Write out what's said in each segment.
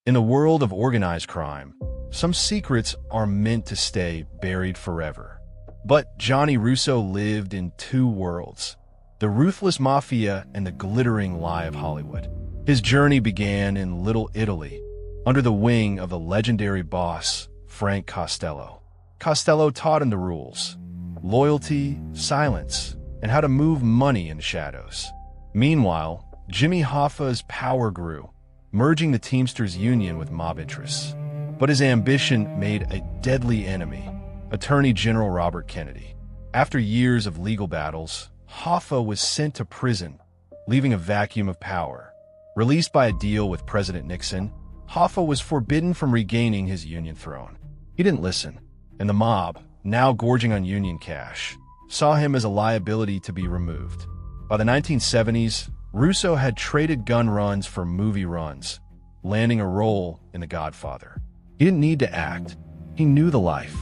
In the world of organized crime, some secrets are meant to stay buried forever. But Johnny Russo lived in two worlds: the ruthless Mafia and the glittering lie of Hollywood. His journey began in Little Italy, under the wing of the legendary boss, Frank Costello. Costello taught him the rules: loyalty, silence, and how to move money in the shadows. Meanwhile, Jimmy Hoffa's power grew, merging the Teamsters Union with mob interests. But his ambition made a deadly enemy: Attorney General Robert Kennedy. After years of legal battles, Hoffa was sent to prison, leaving a vacuum of power. Released by a deal with President Nixon, Hoffa was forbidden from regaining his Union throne. He didn't listen, and the mob, now gorging on Union cash, saw him as a liability to be removed. By the 1970s, Russo had traded gun runs for movie runs, landing a role in The Godfather. He didn't need to act. He knew the life.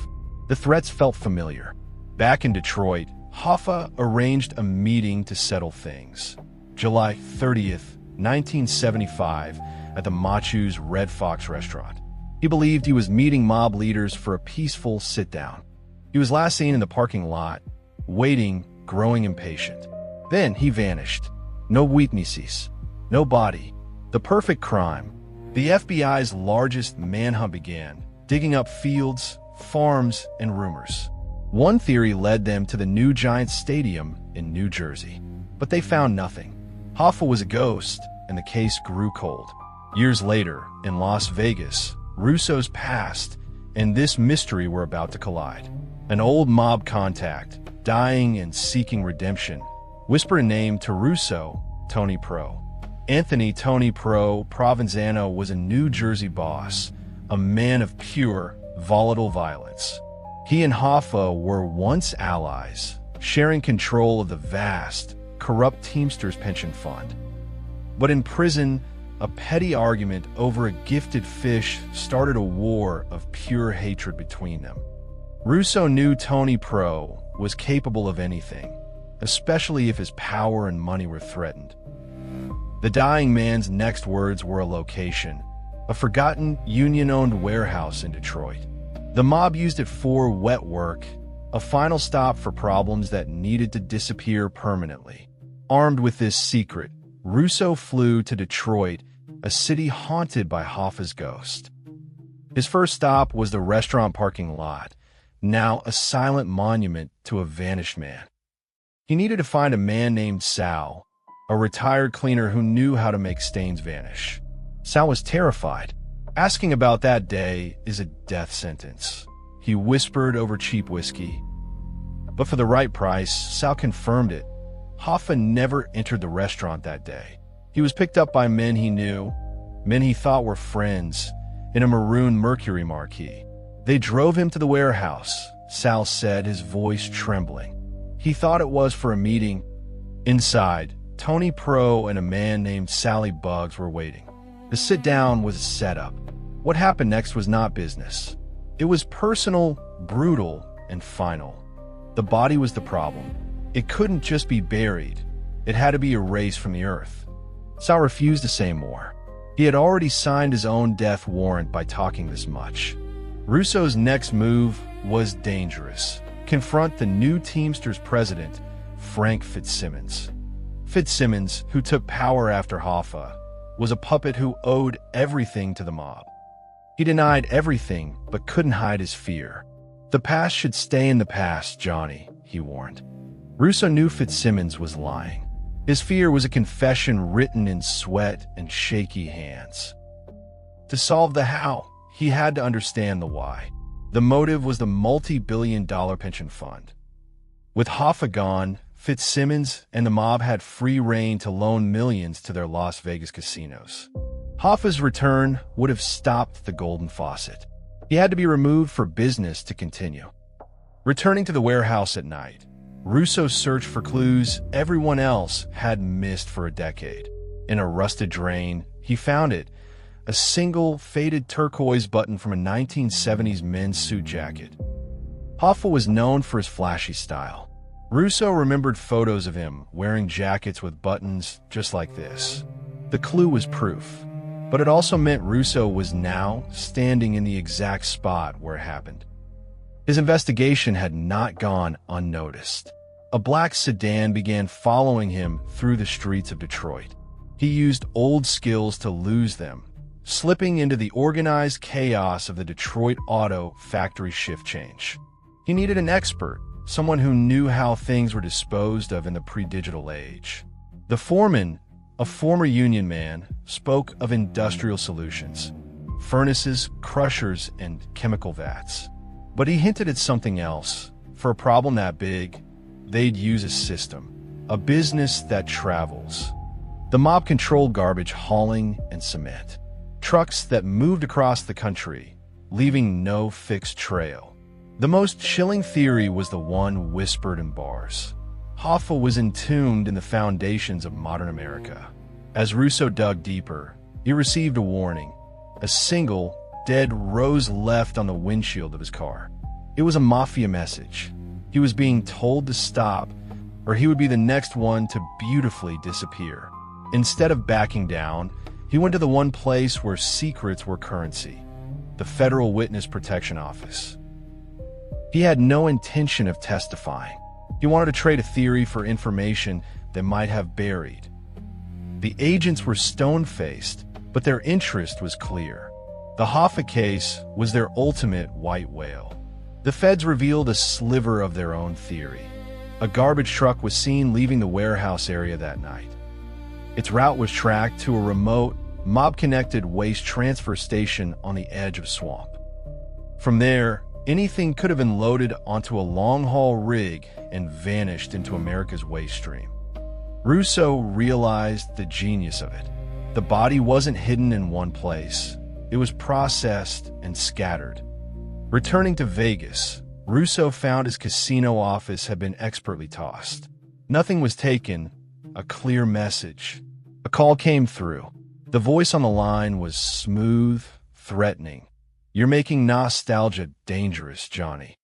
The threats felt familiar. Back in Detroit, Hoffa arranged a meeting to settle things. July 30th, 1975, at the Machu's Red Fox restaurant. He believed he was meeting mob leaders for a peaceful sit-down. He was last seen in the parking lot, waiting, growing impatient. Then he vanished. No witnesses, no body. The perfect crime. The FBI's largest manhunt began, digging up fields, farms, and rumors. One theory led them to the new Giants Stadium in New Jersey, but they found nothing. Hoffa was a ghost, and the case grew cold. Years later, in Las Vegas, Russo's past and this mystery were about to collide. An old mob contact, dying and seeking redemption, whispered a name to Russo: Tony Pro. Anthony "Tony Pro" Provenzano was a New Jersey boss, a man of pure, volatile violence. He and Hoffa were once allies, sharing control of the vast, corrupt Teamsters pension fund. But in prison, a petty argument over a gifted fish started a war of pure hatred between them. Russo knew Tony Pro was capable of anything, especially if his power and money were threatened. The dying man's next words were a location: a forgotten union-owned warehouse in Detroit. The mob used it for wet work, a final stop for problems that needed to disappear permanently. Armed with this secret, Russo flew to Detroit, a city haunted by Hoffa's ghost. His first stop was the restaurant parking lot, now a silent monument to a vanished man. He needed to find a man named Sal, a retired cleaner who knew how to make stains vanish. Sal was terrified. Asking about that day is a death sentence, he whispered over cheap whiskey. But for the right price, Sal confirmed it. Hoffa never entered the restaurant that day. He was picked up by men he knew, men he thought were friends, in a maroon Mercury Marquis. They drove him to the warehouse, Sal said, his voice trembling. He thought it was for a meeting. Inside, Tony Pro and a man named Sally Bugs were waiting. The sit-down was a setup. What happened next was not business. It was personal, brutal, and final. The body was the problem. It couldn't just be buried. It had to be erased from the earth. Sal refused to say more. He had already signed his own death warrant by talking this much. Russo's next move was dangerous: confront the new Teamsters president, Frank Fitzsimmons. Fitzsimmons, who took power after Hoffa, was a puppet who owed everything to the mob. He denied everything, but couldn't hide his fear. The past should stay in the past, Johnny, he warned. Russo knew Fitzsimmons was lying. His fear was a confession written in sweat and shaky hands. To solve the how, he had to understand the why. The motive was the multi-billion-dollar pension fund. With Hoffa gone, Fitzsimmons and the mob had free rein to loan millions to their Las Vegas casinos. Hoffa's return would have stopped the golden faucet. He had to be removed for business to continue. Returning to the warehouse at night, Russo searched for clues everyone else had missed for a decade. In a rusted drain, he found it: a single, faded turquoise button from a 1970s men's suit jacket. Hoffa was known for his flashy style. Russo remembered photos of him wearing jackets with buttons just like this. The clue was proof. But it also meant Russo was now standing in the exact spot where it happened. His investigation had not gone unnoticed. A black sedan began following him through the streets of Detroit. He used old skills to lose them, slipping into the organized chaos of the Detroit auto factory shift change. He needed an expert, someone who knew how things were disposed of in the pre-digital age. The foreman, a former union man, spoke of industrial solutions, furnaces, crushers, and chemical vats. But he hinted at something else. For a problem that big, they'd use a system, a business that travels. The mob controlled garbage hauling and cement, trucks that moved across the country, leaving no fixed trail. The most chilling theory was the one whispered in bars. Hoffa was entombed in the foundations of modern America. As Russo dug deeper, he received a warning. A single, dead rose left on the windshield of his car. It was a Mafia message. He was being told to stop, or he would be the next one to beautifully disappear. Instead of backing down, he went to the one place where secrets were currency, the Federal Witness Protection Office. He had no intention of testifying. He wanted to trade a theory for information they might have buried. The agents were stone-faced, but their interest was clear. The Hoffa case was their ultimate white whale. The feds revealed a sliver of their own theory. A garbage truck was seen leaving the warehouse area that night. Its route was tracked to a remote, mob-connected waste transfer station on the edge of swamp. From there, anything could have been loaded onto a long-haul rig and vanished into America's waste stream. Russo realized the genius of it. The body wasn't hidden in one place. It was processed and scattered. Returning to Vegas, Russo found his casino office had been expertly tossed. Nothing was taken, a clear message. A call came through. The voice on the line was smooth, threatening. "You're making nostalgia dangerous, Johnny."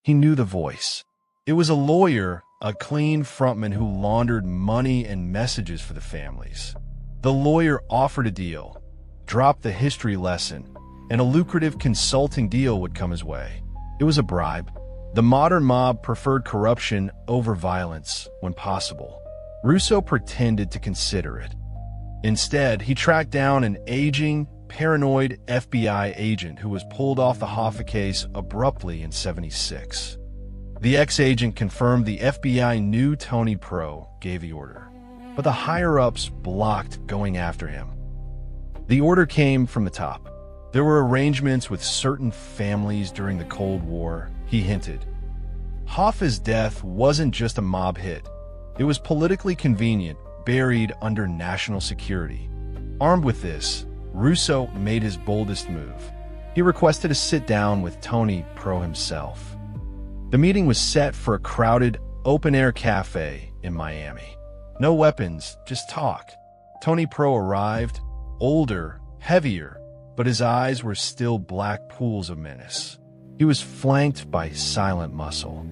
He knew the voice. It was a lawyer, a clean frontman who laundered money and messages for the families. The lawyer offered a deal, dropped the history lesson, and a lucrative consulting deal would come his way. It was a bribe. The modern mob preferred corruption over violence when possible. Russo pretended to consider it. Instead, he tracked down an aging, paranoid FBI agent who was pulled off the Hoffa case abruptly in '76. The ex-agent confirmed the FBI knew Tony Pro gave the order, but the higher-ups blocked going after him. The order came from the top. There were arrangements with certain families during the Cold War, he hinted. Hoffa's death wasn't just a mob hit. It was politically convenient, buried under national security. Armed with this, Russo made his boldest move. He requested a sit-down with Tony Pro himself. The meeting was set for a crowded, open-air cafe in Miami. No weapons, just talk. Tony Pro arrived, older, heavier, but his eyes were still black pools of menace. He was flanked by silent muscle.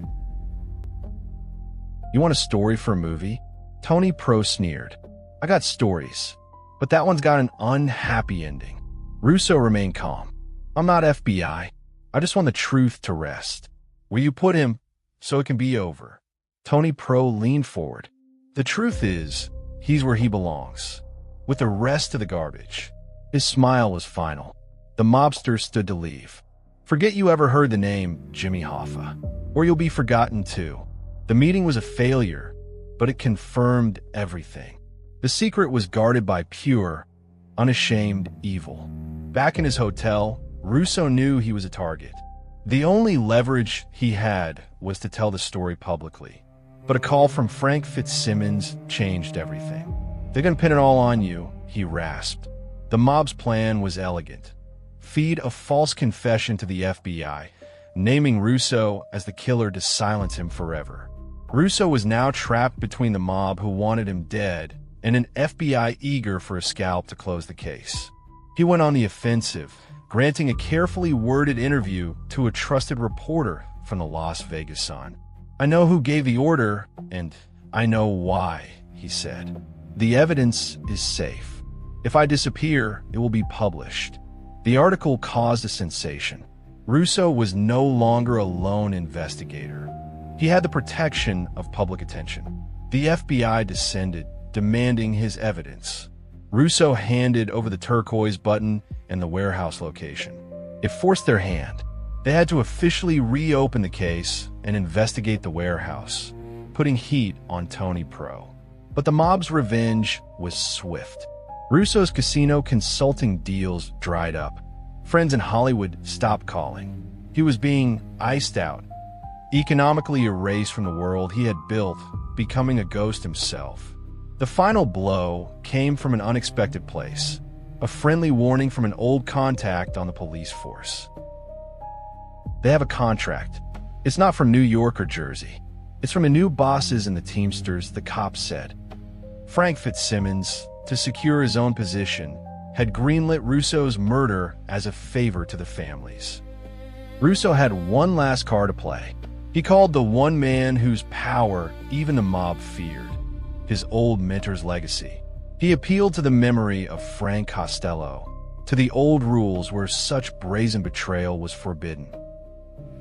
"You want a story for a movie?" Tony Pro sneered. "I got stories, but that one's got an unhappy ending." Russo remained calm. "I'm not FBI. I just want the truth to rest. Where you put him, so it can be over." Tony Pro leaned forward. "The truth is, he's where he belongs, with the rest of the garbage." His smile was final. The mobster stood to leave. "Forget you ever heard the name Jimmy Hoffa, or you'll be forgotten too." The meeting was a failure, but it confirmed everything. The secret was guarded by pure, unashamed evil. Back in his hotel, Russo knew he was a target. The only leverage he had was to tell the story publicly. But a call from Frank Fitzsimmons changed everything. "They're gonna pin it all on you," he rasped. The mob's plan was elegant. Feed a false confession to the FBI, naming Russo as the killer to silence him forever. Russo was now trapped between the mob who wanted him dead and an FBI eager for a scalp to close the case. He went on the offensive, granting a carefully worded interview to a trusted reporter from the Las Vegas Sun. "I know who gave the order, and I know why," he said. "The evidence is safe. If I disappear, it will be published. The article caused a sensation. Russo was no longer a lone investigator. He had the protection of public attention. The FBI descended, demanding his evidence. Russo handed over the turquoise button and the warehouse location. It forced their hand. They had to officially reopen the case and investigate the warehouse, putting heat on Tony Pro. But the mob's revenge was swift. Russo's casino consulting deals dried up. Friends in Hollywood stopped calling. He was being iced out, economically erased from the world he had built, becoming a ghost himself. The final blow came from an unexpected place, a friendly warning from an old contact on the police force. They have a contract. It's not from New York or Jersey. It's from the new bosses and the Teamsters, the cops said. Frank Fitzsimmons, to secure his own position, had greenlit Russo's murder as a favor to the families. Russo had one last card to play. He called the one man whose power even the mob feared, his old mentor's legacy. He appealed to the memory of Frank Costello, to the old rules where such brazen betrayal was forbidden.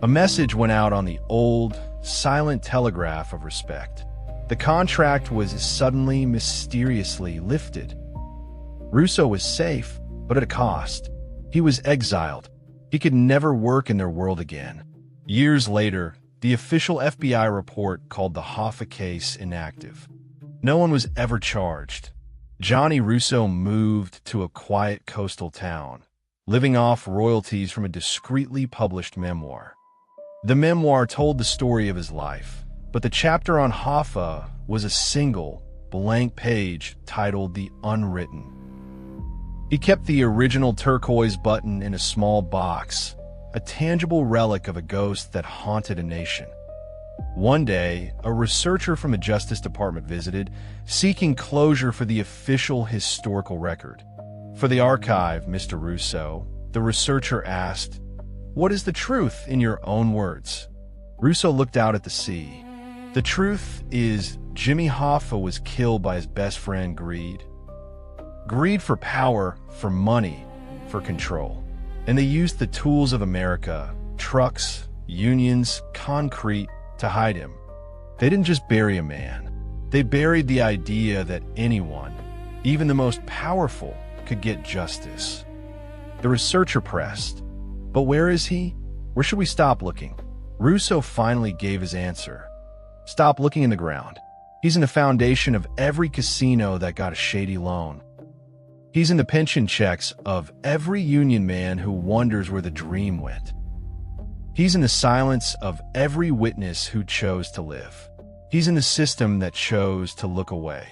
A message went out on the old, silent telegraph of respect. The contract was suddenly, mysteriously lifted. Russo was safe, but at a cost. He was exiled. He could never work in their world again. Years later, the official FBI report called the Hoffa case inactive. No one was ever charged. Johnny Russo moved to a quiet coastal town, living off royalties from a discreetly published memoir. The memoir told the story of his life, but the chapter on Hoffa was a single, blank page titled The Unwritten. He kept the original turquoise button in a small box, a tangible relic of a ghost that haunted a nation. One day, a researcher from the Justice Department visited, seeking closure for the official historical record. For the archive, Mr. Russo, the researcher asked, "What is the truth in your own words?" Russo looked out at the sea. The truth is, Jimmy Hoffa was killed by his best friend, Greed. Greed for power, for money, for control. And they used the tools of America, trucks, unions, concrete, to hide him. They didn't just bury a man. They buried the idea that anyone, even the most powerful, could get justice. The researcher pressed, "But where is he? Where should we stop looking?" Russo finally gave his answer. "Stop looking in the ground. He's in the foundation of every casino that got a shady loan. He's in the pension checks of every union man who wonders where the dream went. He's in the silence of every witness who chose to live. He's in the system that chose to look away.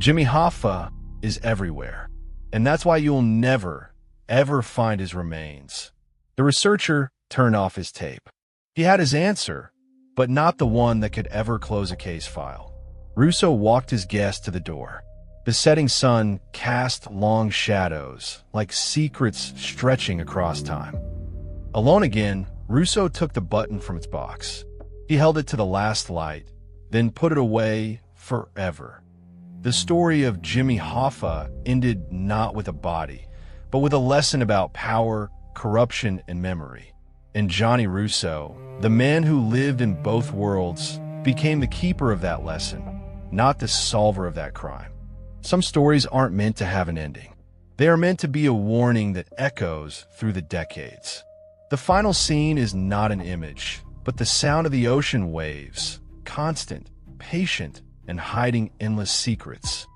Jimmy Hoffa is everywhere, and that's why you'll never, ever find his remains." The researcher turned off his tape. He had his answer, but not the one that could ever close a case file. Russo walked his guest to the door. The setting sun cast long shadows, like secrets stretching across time. Alone again, Russo took the button from its box. He held it to the last light, then put it away forever. The story of Jimmy Hoffa ended not with a body, but with a lesson about power, corruption, and memory. And Johnny Russo, the man who lived in both worlds, became the keeper of that lesson, not the solver of that crime. Some stories aren't meant to have an ending. They are meant to be a warning that echoes through the decades. The final scene is not an image, but the sound of the ocean waves, constant, patient, and hiding endless secrets.